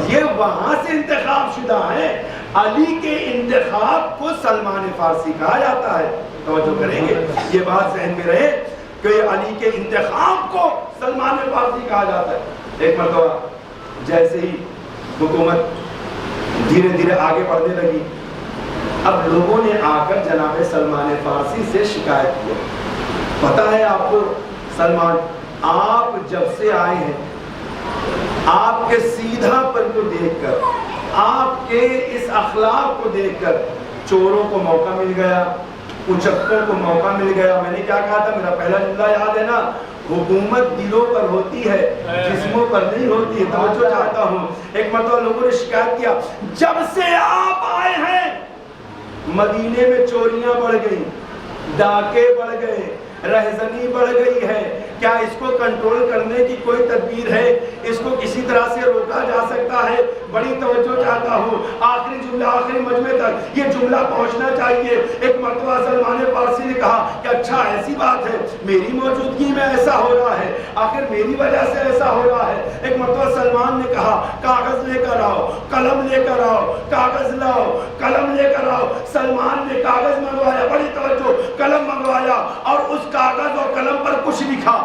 یہ وہاں سے انتخاب شدہ ہے۔ علی کے انتخاب کو سلمان فارسی کہا جاتا ہے، توجہ کریں گے، یہ بات ذہن میں رہے کہ علی کے انتخاب کو سلمان فارسی کہا جاتا ہے۔ ایک مرتبہ جیسے ہی حکومت دھیرے دھیرے آگے بڑھنے لگی، اب لوگوں نے آ کر جناب سلمان فارسی سے شکایت کی، پتہ ہے آپ کو سلمان آپ جب سے آئے ہیں آپ کے سیدھا پر کو دیکھ کر, آپ کے اس اخلاق کو دیکھ کر چوروں کو موقع مل گیا, اچکوں کو موقع مل گیا. میں نے کیا کہا تھا, میرا پہلا جملہ یاد ہے نا, حکومت دلوں پر ہوتی ہے جسموں پر نہیں ہوتی ہے. توجہ چاہتا ہوں. ایک مرتبہ لوگوں نے شکایت کیا, جب سے آپ آئے ہیں مدینے میں چوریاں بڑھ گئی, ڈاکے بڑھ گئے, رہزنی بڑھ گئی ہے. کیا اس کو کنٹرول کرنے کی کوئی تدبیر ہے؟ اس کو کسی طرح سے روکا جا سکتا ہے؟ بڑی توجہ چاہتا ہوں. آخری جملہ, آخری مجمع تک یہ جملہ پہنچنا چاہیے. ایک مرتبہ سلمان فارسی نے کہا کہ اچھا ایسی بات ہے, میری موجودگی میں ایسا ہو رہا ہے, آخر میری وجہ سے ایسا ہو رہا ہے. ایک مرتبہ سلمان نے کہا کاغذ لے کر آؤ, قلم لے کر آؤ, کاغذ لاؤ, قلم لے کر آؤ. سلمان نے کاغذ منگوایا, بڑی توجہ, قلم منگوایا اور اس کاغذ اور قلم پر کچھ لکھا,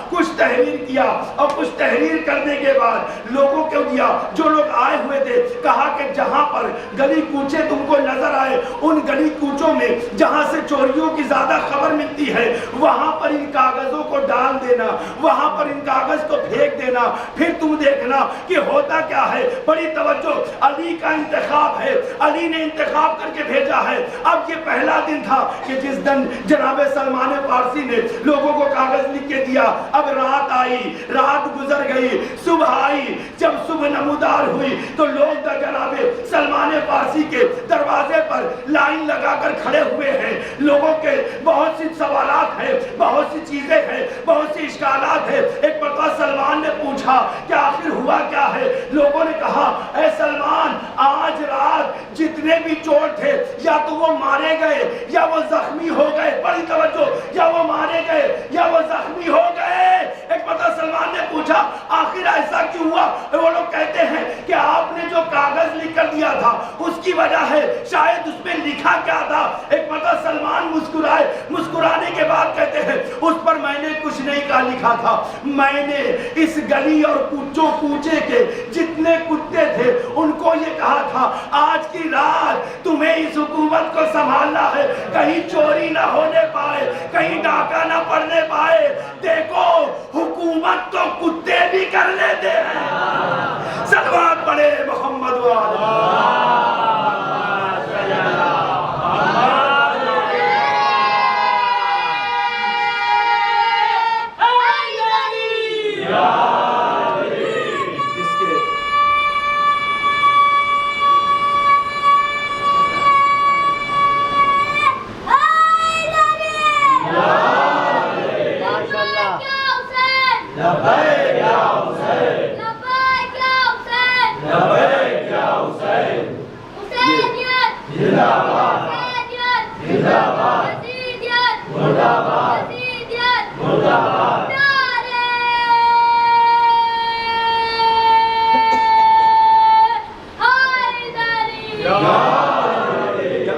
کچھ تحریر کیا. اور کچھ تحریر کرنے کے بعد لوگوں کو دیا. جو لوگ آئے ہوئے تھے کہا کہ جہاں پر گلی کوچے تم کو نظر آئے, ان گلی کوچوں میں جہاں سے چوریوں کی زیادہ خبر ملتی ہے وہاں پر ان کاغذوں کو ڈال دینا, وہاں پر ان کاغذ کو پھینک دینا. پھر تم دیکھنا کہ ہوتا کیا ہے. بڑی توجہ, علی کا انتخاب ہے, علی نے انتخاب کر کے بھیجا ہے. اب یہ پہلا دن تھا کہ جس دن جناب سلمان فارسی نے لوگوں کو کاغذ لکھ کے دیا. اب رات آئی, رات گزر گئی, صبح آئی. جب صبح نمودار ہوئی تو لوگ جناب سلمان فارسی کے دروازے پر لائن لگا کر کھڑے ہوئے ہیں. لوگوں کے بہت سی سوالات ہیں, بہت سی چیزیں ہیں, بہت سی اشکالات ہیں. ایک مرتبہ سلمان نے پوچھا کہ آخر ہوا کیا ہے. لوگوں نے کہا اے سلمان, آج رات جتنے بھی چور تھے یا تو وہ مارے گئے یا وہ زخمی ہو گئے. بڑی توجہ, یا وہ مارے گئے یا وہ زخمی ہو گئے. ایک مرتبہ سلمان نے پوچھا آخر ایسا کیوں ہوا. وہ لوگ کہتے ہیں کہ آپ نے جو کاغذ لکھ کر دیا تھا اس کی وجہ ہے, شاید اس میں لکھا کیا تھا. ایک مرتبہ سلمان مسکرائے, مسکرانے کے بعد کہتے ہیں اس پر میں نے کچھ نہیں کہا لکھا تھا. میں نے اس گلی اور کوچے کے جتنے کتے تھے ان کو یہ کہا تھا آج کی رات تمہیں اس حکومت کو سنبھالنا ہے, کہیں چوری نہ ہونے پائے, کہیں ڈاکہ نہ پڑنے پائے. دیکھو حکومت تو کتے بھی کر لیتے ہیں. صلوات پڑھے محمد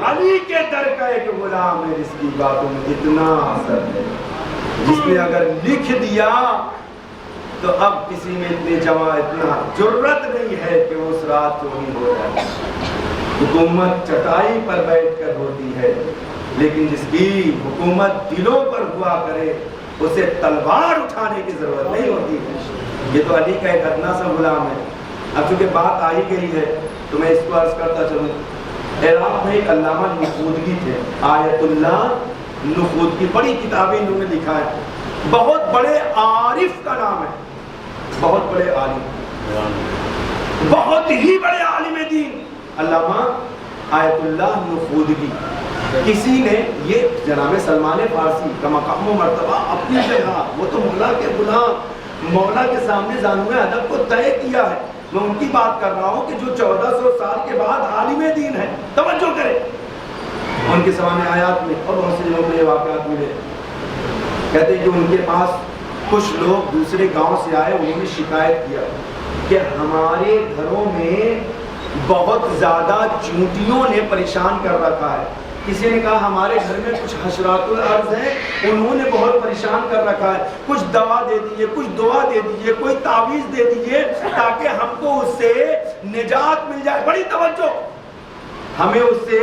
علی کے در کا ایک غلام ہے جس کی باتوں میں اتنا اثر ہے, جس نے اگر لکھ دیا تو اب کسی میں اتنی اتنا جرت نہیں ہے کہ اس رات چوری ہو جائے. حکومت چٹائی پر بیٹھ کر ہوتی ہے, لیکن جس کی حکومت دلوں پر ہوا کرے اسے تلوار اٹھانے کی ضرورت نہیں ہوتی. یہ تو علی کا ایک ادنا سا غلام ہے. اب چونکہ بات آ ہی گئی ہے تو میں اس کو عرض کرتا چلوں. عراق میں ایک علامہ نفودگی تھے, آیت اللہ نفودگی, بڑی کتابیں انہوں نے لکھا ہے. بہت بڑے عارف کا نام ہے, بہت بڑے عالم, بہت ہی بڑے عالم دین, علامہ آیت اللہ نفودگی. کسی نے یہ جناب سلمان فارسی کا مقام و مرتبہ اپنی جگہ, وہ تو مولا کے غلام, مولا کے سامنے زانوئے ادب کو طے کیا ہے. میں ان کی بات کر رہا ہوں کہ جو 1400 سال کے بعد عالم دین ہے. توجہ کریں, ان کے سامنے آیات میں اور بہت سے لوگوں میں واقعات ملے. کہتے ہیں کہ ان کے پاس کچھ لوگ دوسرے گاؤں سے آئے, انہوں نے شکایت کیا کہ ہمارے گھروں میں بہت زیادہ چونٹیوں نے پریشان کر رکھا ہے. کسی نے کہا ہمارے گھر میں کچھ حشرات الارض ہیں, انہوں نے بہت پریشان کر رکھا ہے, کچھ دوا دے دیجئے, کچھ دعا دے دیجئے, کوئی تعویذ دے دیجئے تاکہ ہم کو اس سے نجات مل جائے. بڑی توجہ, ہمیں اس سے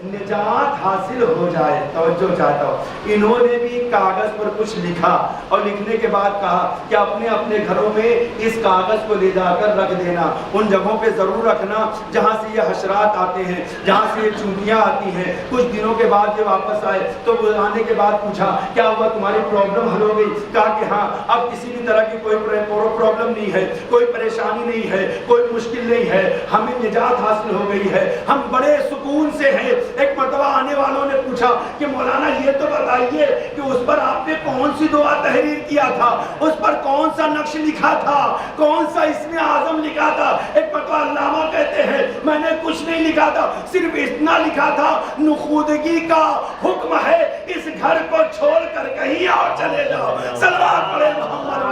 نجات حاصل ہو جائے. توجہ چاہتا ہوں, انہوں نے بھی کاغذ پر کچھ لکھا اور لکھنے کے بعد کہا کہ اپنے اپنے گھروں میں اس کاغذ کو لے جا کر رکھ دینا, ان جگہوں پہ ضرور رکھنا جہاں سے یہ حشرات آتے ہیں, جہاں سے یہ چونٹیاں آتی ہیں. کچھ دنوں کے بعد یہ واپس آئے تو آنے کے بعد پوچھا کیا ہوا, تمہاری پرابلم حل ہو گئی؟ کہا کہ ہاں, اب کسی بھی طرح کی کوئی پرابلم نہیں ہے, کوئی پریشانی نہیں ہے, کوئی مشکل نہیں ہے, ہمیں نجات حاصل ہو گئی ہے, ہم بڑے سکون سے ہیں. ایک مرتبہ آنے والوں نے پوچھا کہ مولانا یہ تو بتائیے کہ اس پر آپ نے کون سی دعا تحریر کیا تھا, اس پر کون سا نقش لکھا تھا, کون سا اسم اعظم لکھا تھا؟ ایک مرتبہ علامہ کہتے ہیں میں نے کچھ نہیں لکھا تھا, صرف اتنا لکھا تھا نخودگی کا حکم ہے, اس گھر کو چھوڑ کر کہیں اور چلے جاؤ. صلوات پڑھے محمد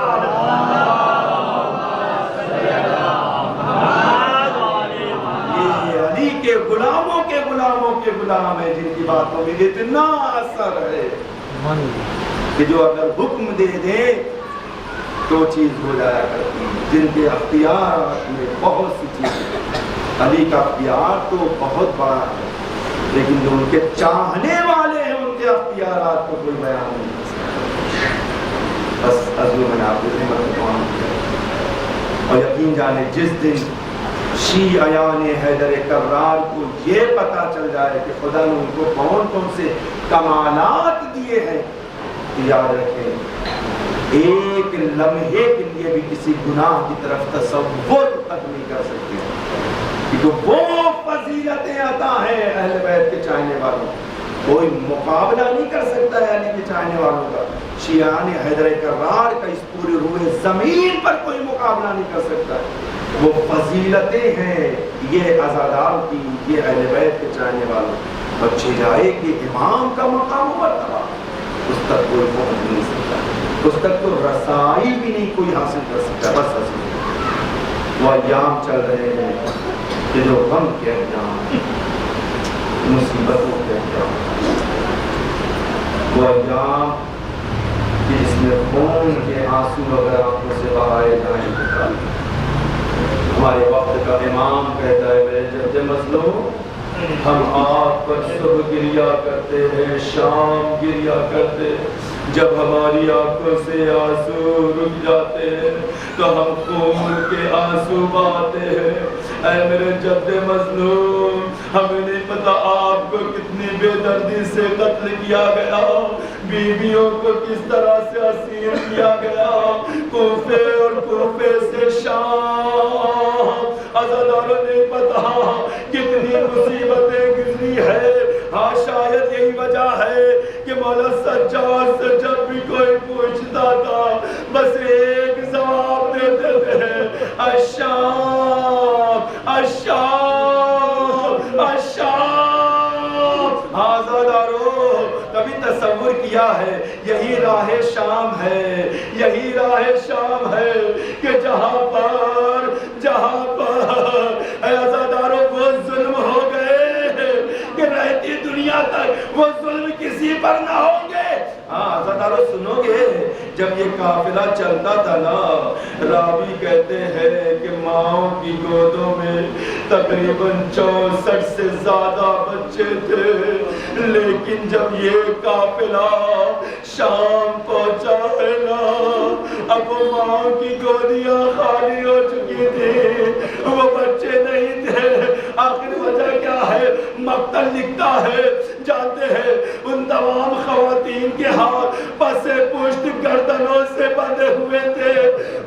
یہ علی کے غلاموں کے غلاموں کے غلام ہے جن کی باتوں میں اتنا اثر ہے کہ جو اگر حکم دے دیں تو چیز ہو جایا کرتی ہے. جن کے اختیارات میں بہت سی چیزیں, علی کا اختیار تو بہت بڑا ہے, لیکن جو ان کے چاہنے والے ہیں ان کے اختیارات کو کوئی بیان نہیں کر سکتا. بس عزو میں نے آپ کو نعمت تمام کیا, اور یقین جانے جس دن شیعیان حیدر کرار کو یہ پتا چل جائے کہ خدا نے ان کو کون کون سے کمالات دیے ہیں, یاد رکھیں ایک لمحے کے لیے بھی کسی گناہ کی طرف تصور تک نہیں کر سکتے, کیونکہ وہ فضیلتیں عطا ہیں اہل بیت کے چاہنے والوں, کوئی مقابلہ نہیں کر سکتا ہے علی کے چاہنے والوں کا. شیعان حیدر کرار کا اس پوری روح زمین پر کوئی مقابلہ نہیں کر سکتا ہے. وہ فضیلتیں ہیں یہ عزادار کی, یہ اہل بیت کے چاہنے والوں. بچے جائے کہ امام کا مقام و مرتبہ اس تک کوئی پہنچ نہیں سکتا, اس تک تو رسائی بھی نہیں کوئی حاصل کر سکتا. بس حاصل وہ ایام چل رہے ہیں کہ جو غم کے ایام, مصیبتوں کے ایام, وہ ایام کہ جس میں خون کے آنسو اگر آنکھوں سے بہائے جائیں گے. ہمارے وقت کا امام کہتا ہے میرے جد مظلوم, ہم آپ پر صبح گریا کرتے ہیں, شام گریا کرتے ہیں, جب ہماری آنکھوں سے آنسو رک جاتے ہیں تو ہم خون کے آنسو بہاتے ہیں. اے میرے جد مظلوم, ہمیں نہیں پتا آپ کو کتنی بے دردی سے قتل کیا گیا, بیویوں کو کس طرح سے اسیر کیا گیا, کوفے اور کوفے سے شام, عزاداروں نے پتا کتنی مصیبتیں گزری ہے. ہاں شاید یہی وجہ ہے کہ مولا سجاد سے جب بھی کوئی پوچھتا تھا بس ایک جواب دیتے تھے, الشام الشام الشام. عزاداروں کبھی تصور کیا ہے یہی راہ شام ہے, یہی راہ شام ہے کہ جہاں پر عزاداروں وہ ظلم ہو گئے کہ رہتی دنیا تک وہ ظلم کسی پر نہ ہوں گے. ہاں عزاداروں سنو گے, جب یہ قافلہ چلتا تھا نا, راوی کہتے ہیں کہ ماؤں کی گودوں میں تقریباً 64 سے زیادہ بچے تھے, لیکن جب یہ قافلہ شام پہنچا ہے نا, اب وہ ماؤں کی گودیاں خالی ہو چکی تھی, وہ بچے نہیں تھے. آخر وجہ کیا ہے؟ مقتل لکھتا ہے, جانتے ہیں ان تمام خواتین کے ہاتھ پس پشت گردنوں سے بندھے ہوئے تھے.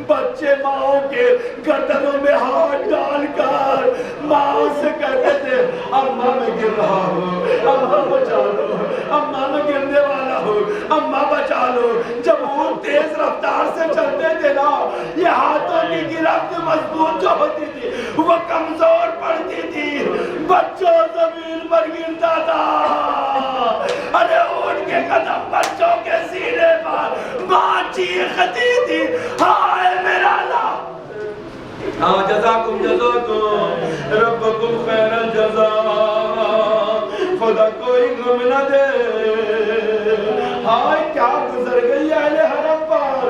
بچے ماؤں کے گردنوں میں ہاتھ ڈال کر ماؤں سے کہتے تھے اماں میں گر رہا ہوں, اماں بچا لو, اماں میں گرنے والا ہوں, اماں بچا لو. جب وہ تیز رفتار سے چلتے تھے نا, یہ ہاتھوں کی گرفت مضبوط جو ہوتی تھی وہ کمزور پڑتی تھی, بچوں زمین پر گرتا تھا. ارے اونٹ کے قدم بچوں کے سینے پر ماں چیختی تھی, ہائے میرا اللہ. ہاں جزاکم ربکم خیر الجزا, خدا کوئی غم نہ دے. ہائے کیا گزر گئی اہل حرم پر,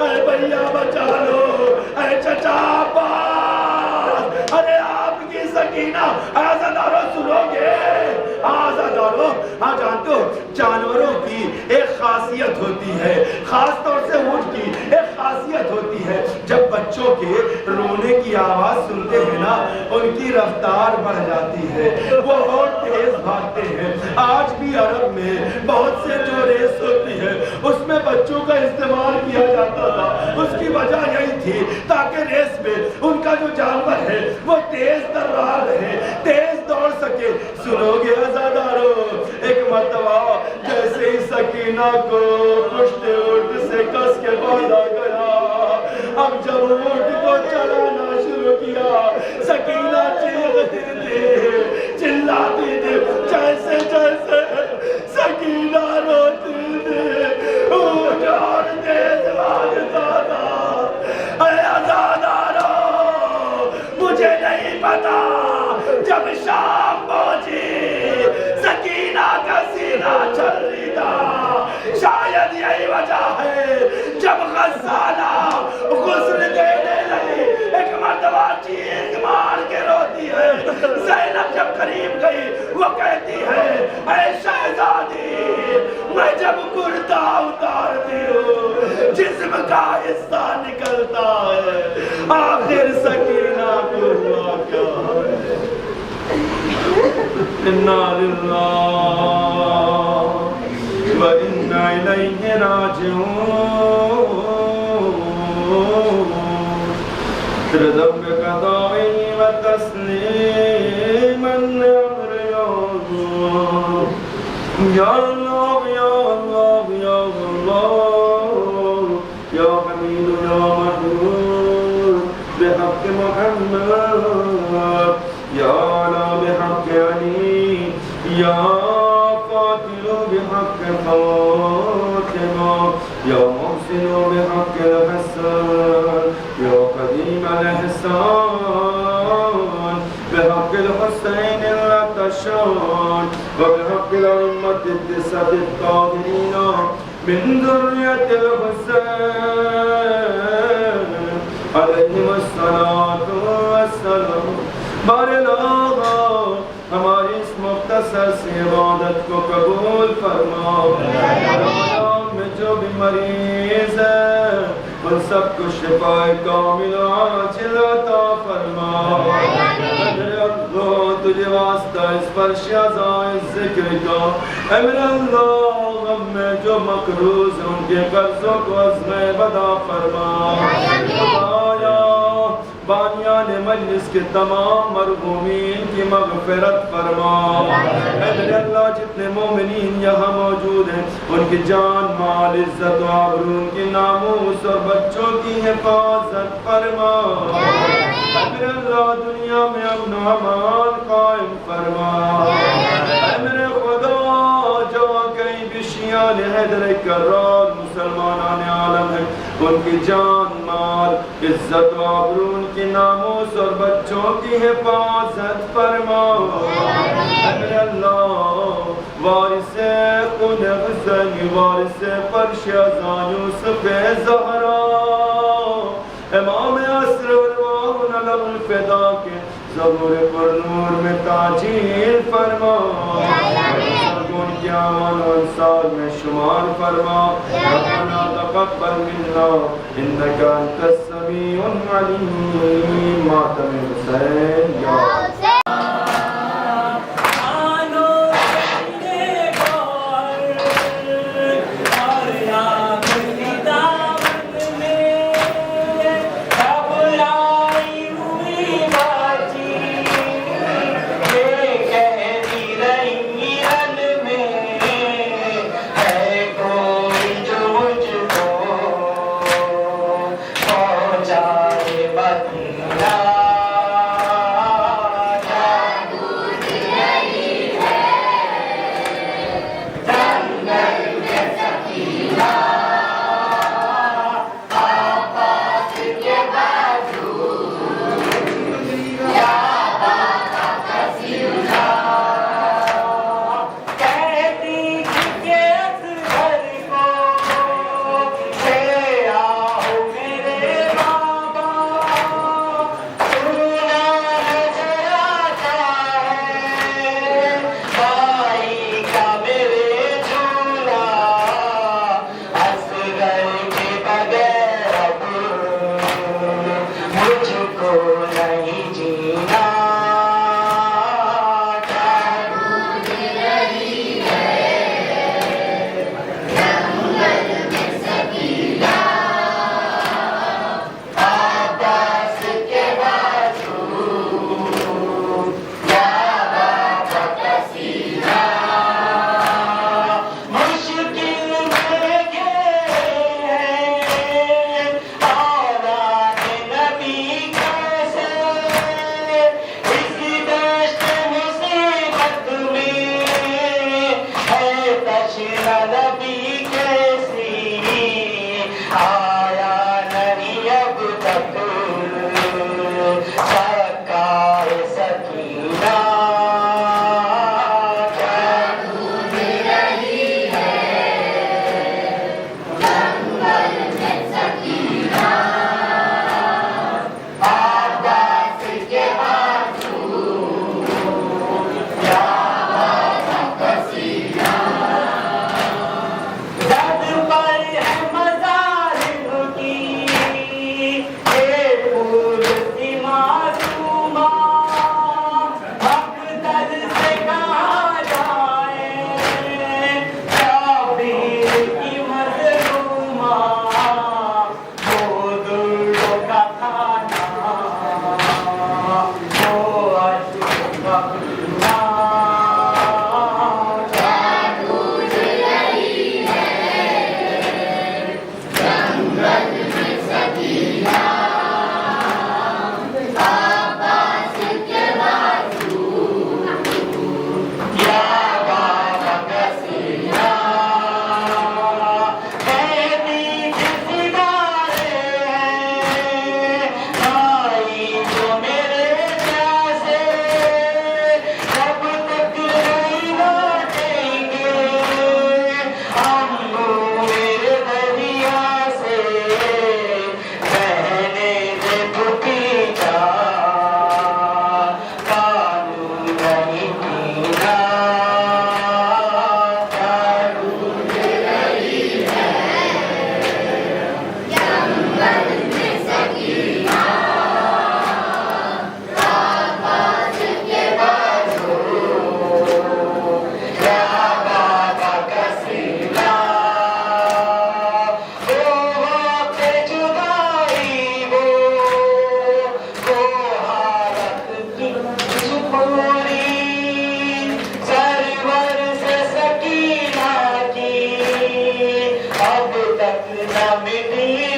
اے بھیا بچا لو، اے چچا عباس، ارے آپ کی سکینہ، عزادارو سنو گے؟ عزادارو، ہاں جانتے ہو جانوروں کی ایک خاصیت ہوتی ہے، خاص طور سے اونٹ کی ایک خاصیت ہوتی ہے، جب بچوں کے رونے کی آواز سنتے ہیں نا ان کی رفتار بڑھ جاتی ہے، وہ اور تیز بھاگتے ہیں۔ آج بھی عرب میں بہت سے جو ریس ہوتی ہے اس میں بچوں کا استعمال کیا جاتا تھا، اس کی وجہ یہی تھی تاکہ ریس میں ان کا جو جانور ہے وہ تیز ترار رہے، تیز دوڑ سکے۔ سنو گے عزادارو، ایک مرتبہ جیسے ہی سکینہ کو پشت اونٹ سے کس کے باندھا گیا، اب جب اونٹ کو چلانا شروع کیا سکینہ چیختی تھی، چلاتی تھی، جیسے جیسے سکینہ روتی تھی اونٹ اور تیز بھاگتا تھا۔ اے عزادارو، مجھے نہیں پتا جب شام پہنچی سکینہ کا سینہ چل رہی تھا، شاید یہی وجہ ہے جب غزالہ غسل دینے لگی ایک مرتبہ چیخ مار کے روتی ہے، زینب جب قریب گئی وہ کہتی ہے اے شہزادی میں جب کرتا اتارتی ہوں جسم کا حصہ نکلتا ہے، آخر سکینہ کو ہوا کیا ہے؟ انا للہ و انا الیہ راجعون، رضم قضائی و تسلیما امر یا اللہ یا اللہ یا اللہ یا حمید یا محمود بحق محمد یا علی بحق علی یا قاتل بحق فاطمہ یا محسن بحق الحسن یا قدیم الحسان بحق الحسین الاتشان وبحق الأئمة التسعة الطاهرين من ذرية الحسين علیہم الصلاة والسلام۔ بارلاغا ہماری اس مختصر سی عبادت کو قبول فرما، رمضان میں جو بھی مریض ہے ان سب کو شفاء کامل عاجل عطا فرما۔ اے اللہ تجھے واسطہ اس فرش عزائے ذکر کا، اے میرے اللہ غم میں جو مقروض ہیں ان کے قرضوں کو عزم بدا فرما۔ خدایا بانیان مجلس کے تمام مرحومین کی مغفرت فرما۔ اے میرے اللہ جتنے مومنین یہاں موجود ہیں ان کی جان مال عزت و آبرو ان کی ناموس اور بچوں کی حفاظت فرما۔ اے میرے اللہ دنیا میں امن و امان قائم فرما۔ اے میرے خدا جو کہیں بھی شیعان حیدر کرار مسلمانان عالم ہیں ان کی جان مال عزت و آبرو ان کی ناموس اور بچوں کی حفاظت فرما۔ اے میرے اللہ وارث خون حسین وارث فرش ازاں یوسف زہرا امام عصر ارواحنا لہو الفدا کے ظہور پر نور میں تاجیل فرما۔ سرگون کی آمان و انصار میں شمار فرما۔ ربنا تقبل منا انک انت السمیع العلیم۔ ماتم حسین یا جائے بدلا اب تک نہ ملی